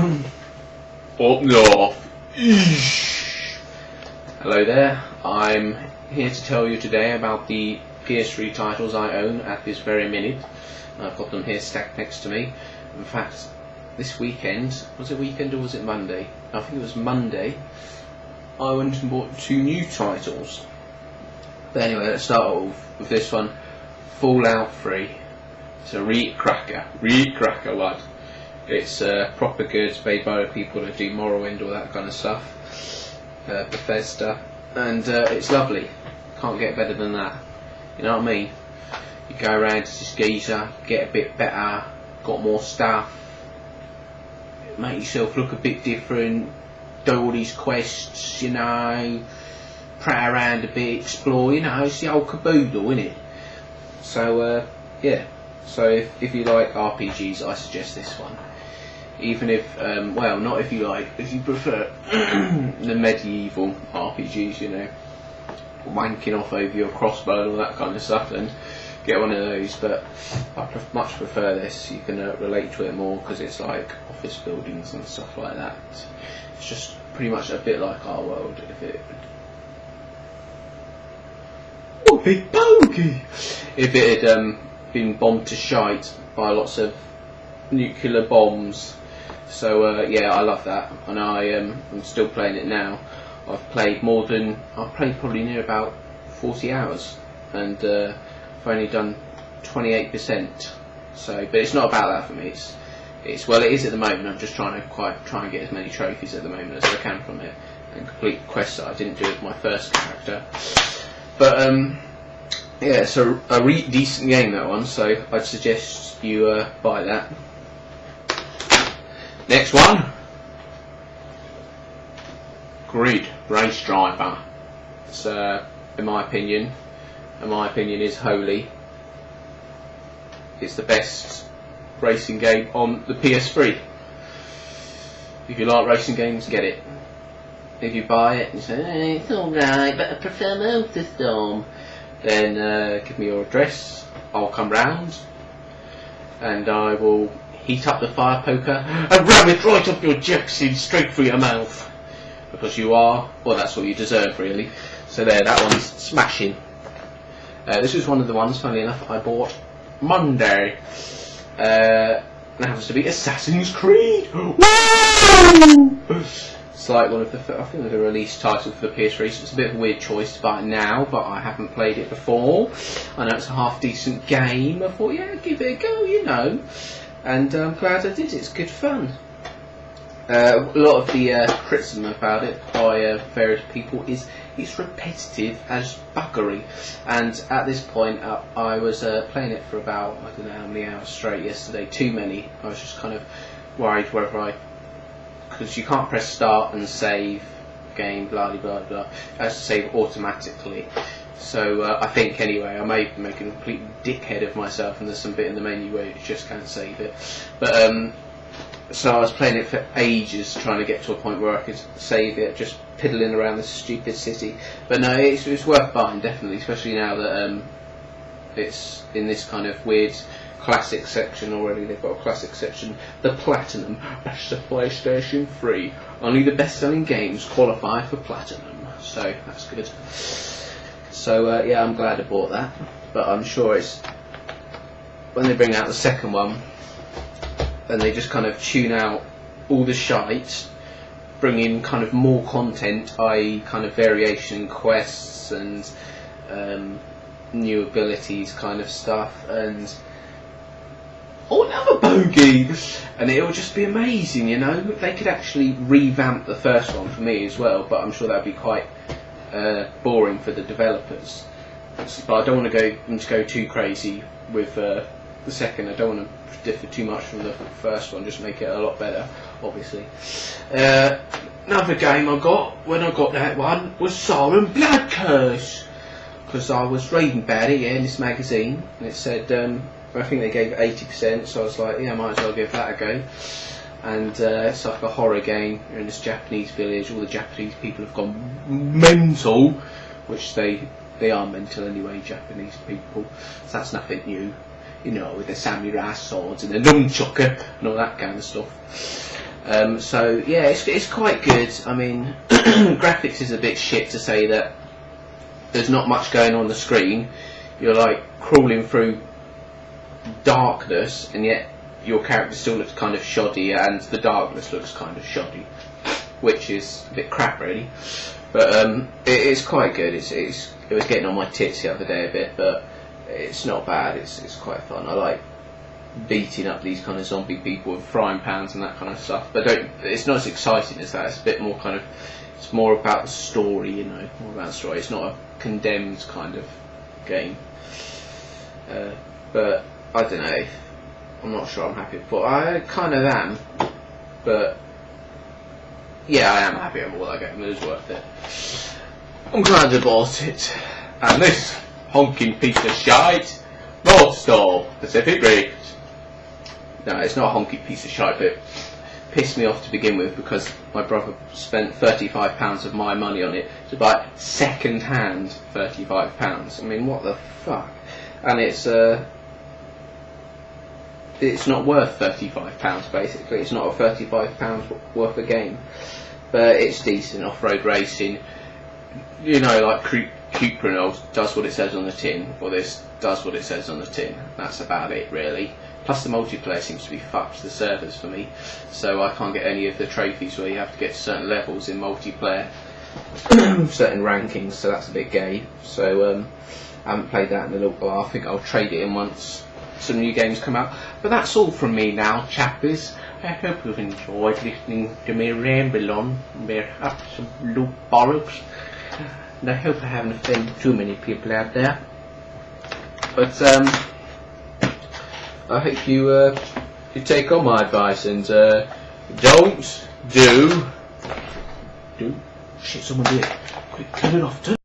Up north. Hello there, I'm here to tell you today about the ps3 titles I own at this very minute. I've got them here stacked next to me. In fact, this weekend, was it weekend or was it Monday? I think it was Monday. I went and bought 2 new titles. But anyway, let's start off with this one, Fallout 3. It's a reet cracker, lad. It's proper good, made by the people that do Morrowind, all that kind of stuff. Bethesda, and it's lovely. Can't get better than that. You know what I mean? You go around to this geezer, get a bit better, got more stuff, make yourself look a bit different, do all these quests, you know, prat around a bit, explore, you know, it's the old caboodle, innit? So, yeah. So if you like RPGs, I suggest this one. Even if, well, not if you like, if you prefer the medieval RPGs, you know, wanking off over your crossbow and all that kind of stuff, then get one of those. But I much prefer this. You can relate to it more because it's like office buildings and stuff like that. It's just pretty much a bit like our world. If it, oh, big bogey! If it had been bombed to shite by lots of nuclear bombs. So yeah, I love that, and I'm still playing it now. I've played probably near about 40 hours, and I've only done 28%. So, but it's not about that for me. It's well, it is at the moment. I'm just trying to get as many trophies at the moment as I can from it, and complete quests that I didn't do with my first character. But yeah, it's a really decent game, that one. So I'd suggest you buy that. Next one, Grid Race Driver. It's in my opinion is holy. It's the best racing game on the PS3. If you like racing games, get it. If you buy it and say, hey, it's alright, but I prefer Motorstorm, then give me your address. I'll come round and I will heat up the fire poker and ram it right up your jackson, straight through your mouth. Because you are, well, that's what you deserve, really. So there, that one's smashing. This was one of the ones, funnily enough, I bought Monday. It happens to be Assassin's Creed. Woo! It's like one of the, I think the release title for the PS3, so it's a bit of a weird choice to buy it now, but I haven't played it before. I know it's a half decent game. I thought, yeah, give it a go, you know. And I'm glad I did. It's good fun. A lot of the criticism about it by various people is it's repetitive as buggery. And at this point, I was playing it for about, I don't know how many hours straight yesterday. Too many. I was just kind of worried whether because you can't press start and save game, blah blah blah. It has to save automatically. So I think anyway, I may be making a complete dickhead of myself, and there's some bit in the menu where you just can't save it. But so I was playing it for ages, trying to get to a point where I could save it, just piddling around this stupid city. But no, it's worth buying, definitely, especially now that it's in this kind of weird classic section already. They've got a classic section, the Platinum. That's the PlayStation 3. Only the best-selling games qualify for Platinum. So that's good. So yeah, I'm glad I bought that, but I'm sure it's when they bring out the second one and they just kind of tune out all the shite, bring in kind of more content, i.e. kind of variation in quests and new abilities kind of stuff, and another bogey, and it'll just be amazing, you know. They could actually revamp the first one for me as well, but I'm sure that'd be quite boring for the developers. But I don't want to go too crazy with the second. I don't want to differ too much from the first one, just make it a lot better, obviously. Another game I got when I got that one was Siren Blood Curse, because I was reading about it in this magazine, and it said I think they gave it 80%, so I was like, yeah, I might as well give that a go. And it's like a horror game. You're in this Japanese village. All the Japanese people have gone mental, which they are mental anyway, Japanese people. So that's nothing new, you know, with the samurai swords and the nunchucker and all that kind of stuff. So yeah, it's quite good. I mean, graphics is a bit shit to say that there's not much going on the screen. You're like crawling through darkness, and yet your character still looks kind of shoddy, and the darkness looks kind of shoddy, which is a bit crap really. But it is quite good. It was getting on my tits the other day a bit, but it's not bad. It's quite fun. I like beating up these kind of zombie people with frying pans and that kind of stuff. But it's not as exciting as that. It's a bit more kind of. It's more about the story, you know. More about the story. It's not a condemned kind of game. But I don't know. I'm not sure I'm happy with it. I kind of am, but yeah, I am happy with all that game. It was worth it. I'm glad I bought it. And this honking piece of shite, North Star Pacific Rig. No, it's not a honky piece of shite, but it pissed me off to begin with because my brother spent £35 of my money on it to buy second-hand £35. I mean, what the fuck? And it's not worth £35 basically. It's not a £35 worth of game, but it's decent off-road racing. You know, like Cuprinol does what it says on the tin, or this does what it says on the tin. That's about it really. Plus the multiplayer seems to be fucked the servers for me, so I can't get any of the trophies where you have to get certain levels in multiplayer, certain rankings. So that's a bit gay. So I haven't played that in a little while. I think I'll trade it in once some new games come out. But that's all from me now, chappies. I hope you've enjoyed listening to me ramble on about absolute bollocks. And I hope I haven't offended too many people out there. But I hope you take on my advice and don't do shit. Someone do it. Quick, turn it off.